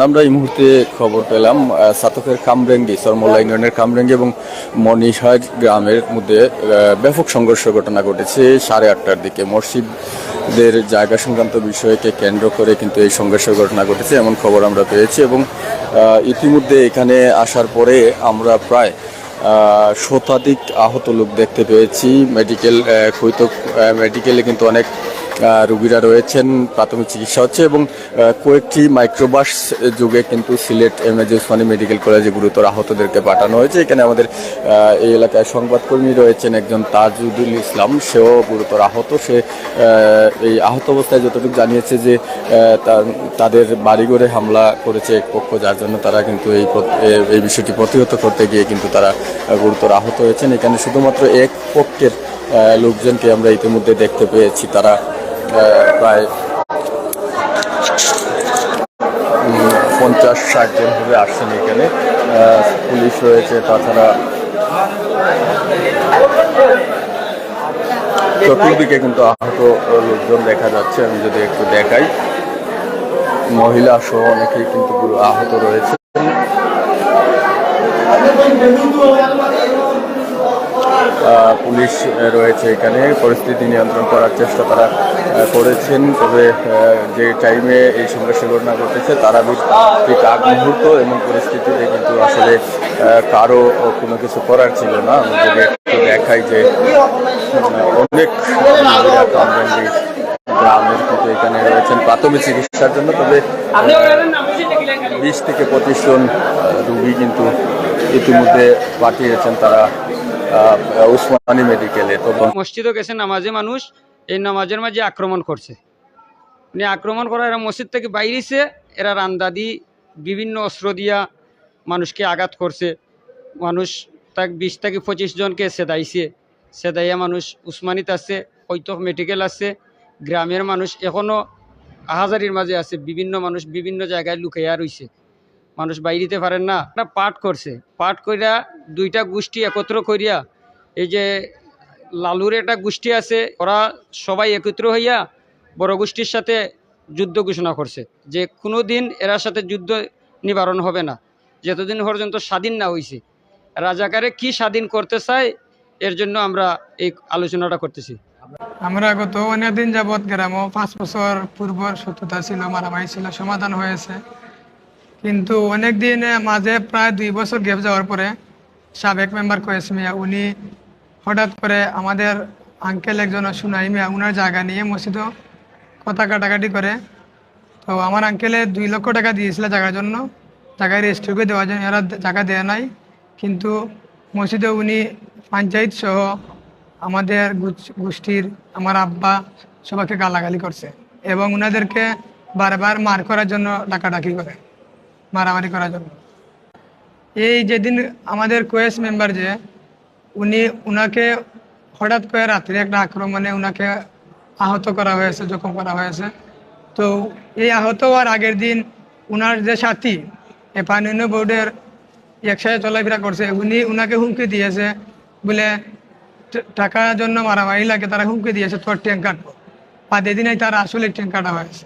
আমরা এই মুহূর্তে খবর পেলাম সাতকের কামরেঙ্গি সরমোল্লা ইউনিয়নের কামরেঙ্গি এবং মনীষার গ্রামের মধ্যে ব্যাপক সংঘর্ষ ঘটনা ঘটেছে 8:30টার দিকে। মসজিদের জায়গা সংক্রান্ত বিষয়কে কেন্দ্র করে কিন্তু এই সংঘর্ষের ঘটনা ঘটেছে এমন খবর আমরা পেয়েছি এবং ইতিমধ্যে এখানে আসার পরে আমরা প্রায় শতাধিক আহত লোক দেখতে পেয়েছি। মেডিকেলে কিন্তু অনেক রোগীরা রয়েছেন, প্রাথমিক চিকিৎসা হচ্ছে এবং কয়েকটি মাইক্রোবাস যুগে কিন্তু সিলেট এমএজি ওসমানী মেডিকেল কলেজে গুরুতর আহতদেরকে পাঠানো হয়েছে। এখানে আমাদের এই এলাকায় সংবাদকর্মী রয়েছেন একজন তাজুদুল ইসলাম, সেও গুরুতর আহত। সে এই আহত অবস্থায় যতটুকু জানিয়েছে যে তাদের বাড়িঘরে হামলা করেছে এক পক্ষ, যার জন্য তারা কিন্তু এই বিষয়টি প্রতিহত করতে গিয়ে কিন্তু তারা গুরুতর আহত হয়েছেন। এখানে শুধুমাত্র এক পক্ষের লোকজনকে আমরা ইতিমধ্যে দেখতে পেয়েছি, তারা প্রায় 50-60 জন ধরে আসছেন এখানে। পুলিশ রয়েছে, তাছাড়া চতুর্দিকে কিন্তু আহত লোকজন দেখা যাচ্ছে। আমি যদি একটু দেখাই, মহিলা সহ অনেকেই কিন্তু আহত রয়েছে। পুলিশ রয়েছে এখানে, পরিস্থিতি নিয়ন্ত্রণ করার চেষ্টা তারা করেছেন। তবে যে টাইমে এই সংঘর্ষের ঘটনা ঘটেছে তারা ঠিক আগ মুহূর্ত এবং পরিস্থিতিতে কিন্তু আসলে কারো কোনো কিছু করার ছিল না। আমি যদি একটু দেখাই যে অনেক গ্রামের কিন্তু এখানে রয়েছেন প্রাথমিক চিকিৎসার জন্য। তবে 20 থেকে 25 জন রোগী কিন্তু ইতিমধ্যে পাঠিয়েছেন তারা উসমানী মেডিকেলে। তো মসজিদও গেছে নামাজে, মানুষ এই নামাজের মাঝে আক্রমণ করছে। মানে আক্রমণ করা, এরা মসজিদ থেকে বাইরেছে, এরা রান্দাদি বিভিন্ন অস্ত্র দিয়া মানুষকে আঘাত করছে। মানুষ 20 থেকে 25 জনকে সেদাইয়া মানুষ উসমানিত আছে, হয়তো মেডিকেল আছে। গ্রামের মানুষ এখনও আহাজারির মাঝে আছে, বিভিন্ন মানুষ বিভিন্ন জায়গায় লুকাইয়া রয়েছে, মানুষ বাইরিতে পারেন না। পাঠ করছে, পাঠ কইরা দুইটা গোষ্ঠী একত্র করিয়া, এই যে লালুর একটা গোষ্ঠী আছে, ওরা সবাই একত্র হইয়া বড় গোষ্ঠীর সাথে যুদ্ধ ঘোষণা করছে যে কোনো দিন এরার সাথে যুদ্ধ নিবারণ হবে না যতদিন পর্যন্ত স্বাধীন না হয়েছে। রাজাকারে কি স্বাধীন করতে চায়, এর জন্য আমরা এই আলোচনাটা করতেছি। আমরা গত অনেকদিন যাবৎ গ্রামে 5 বছর পূর্বর শত্রুতা ছিল, মারামারি ছিল, সমাধান হয়েছে। কিন্তু অনেকদিন মাঝে প্রায় 2 বছর গ্যাপ যাওয়ার পরে সাবেক মেম্বার কয়েস মিয়া উনি হঠাৎ করে আমাদের আঙ্কেল একজন সুনাই মিয়া উনার জায়গা নিয়ে মসজিদও কথা কাটাকাটি করে। তো আমার আঙ্কেলে 2 লক্ষ টাকা দিয়েছিল জায়গার জন্য, জায়গায় রেজিস্ট্রি দেওয়ার জন্য। এরা জায়গা দেয় নাই, কিন্তু মসজিদে উনি পঞ্চায়েত সহ আমাদের গোষ্ঠীর আমার আব্বা সবাইকে গালাগালি করছে এবং উনাদেরকে বারবার মার করার জন্য ডাকাডাকি করে, মারামারি করার জন্য। এই যেদিন আমাদের কোয়েস মেম্বার যে উনাকে হঠাৎ করে রাত্রে একটা আক্রমণে উনাকে আহত করা হয়েছে, জখম করা হয়েছে। তো এই আহত হওয়ার আগের দিন উনার যে সাথী পানীয় বোর্ডের একসাথে চলাফেরা করছে, উনাকে হুমকি দিয়েছে বলে টাকার জন্য মারামারি লাগে, তারা হুমকি দিয়েছে তোর ট্যাঙ্ক কাটবো। বাদে দিনে তারা আসলে ট্যাঙ্ক কাটা হয়েছে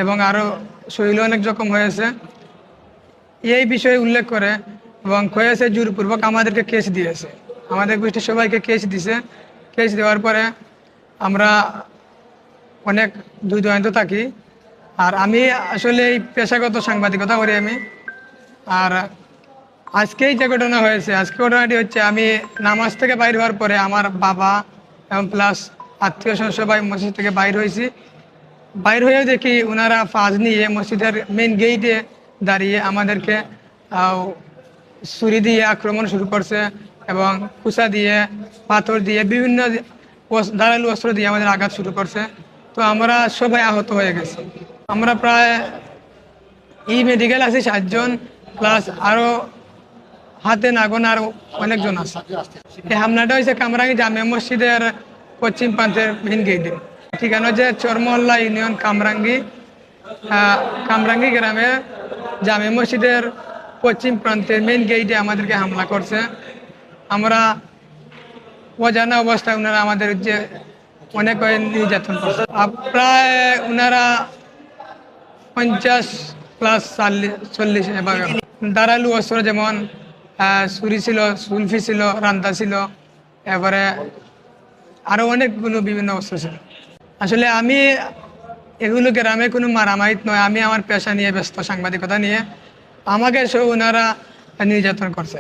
এবং আরও শরীরে অনেক জখম হয়েছে। এই বিষয়ে উল্লেখ করে এবং কয়েছে জোরপূর্বক আমাদেরকে কেস দিয়েছে, আমাদের গোষ্ঠীর সবাইকে কেস দিছে। কেস দেওয়ার পরে আমরা অনেক দ্বন্দ্ব থাকি। আর আমি আসলে এই পেশাগত সাংবাদিকতা করি আমি। আর আজকেই যে ঘটনা হয়েছে, আজকে ঘটনাটি হচ্ছে আমি নামাজ থেকে বাইর হওয়ার পরে আমার বাবা এবং প্লাস আত্মীয় স্বজন সবাই মসজিদ থেকে বাইর হয়েছি। বাইর হয়েও দেখি ওনারা ফাজ নিয়ে মসজিদের মেন গেইটে দাঁড়িয়ে আমাদেরকে ছুরি দিয়ে আক্রমণ শুরু করছে এবং কুচা দিয়ে, পাথর দিয়ে, বিভিন্ন ধারালো অস্ত্র দিয়ে আমাদের আঘাত শুরু করছে। তো আমরা সবাই আহত হয়ে গেছি। আমরা প্রায় মেডিকেল আছি 7 জন, প্লাস আরও হাতে নাগন আরও অনেকজন আছে। এই হামলাটা হয়েছে কামরাঙ্গি জামিয়া মসজিদের পশ্চিম প্রান্তের মেন গেইটে। ঠিকানা যে চরমহল্লা ইউনিয়ন কামরাঙ্গি গ্রামে জামে মসজিদের পশ্চিম প্রান্তের মেন গেইটে আমাদেরকে হামলা করছে। আমরা অজানা অবস্থায় ওনারা আমাদের যে অনেক নির্যাতন করছে। প্রায় ওনারা 50 প্লাস 40 এভাবে। ধারালু অস্ত্র যেমন ছুরি ছিল, সুলফি ছিল, রান্দা ছিল, এরপরে আরো অনেকগুলো বিভিন্ন অস্ত্র ছিল। আসলে আমি এগুলো গ্রামে কোনো মারামারিত নয়, আমি আমার পেশা নিয়ে ব্যস্ত, সাংবাদিকতা নিয়ে। আমাকে ওনারা নির্যাতন করছে।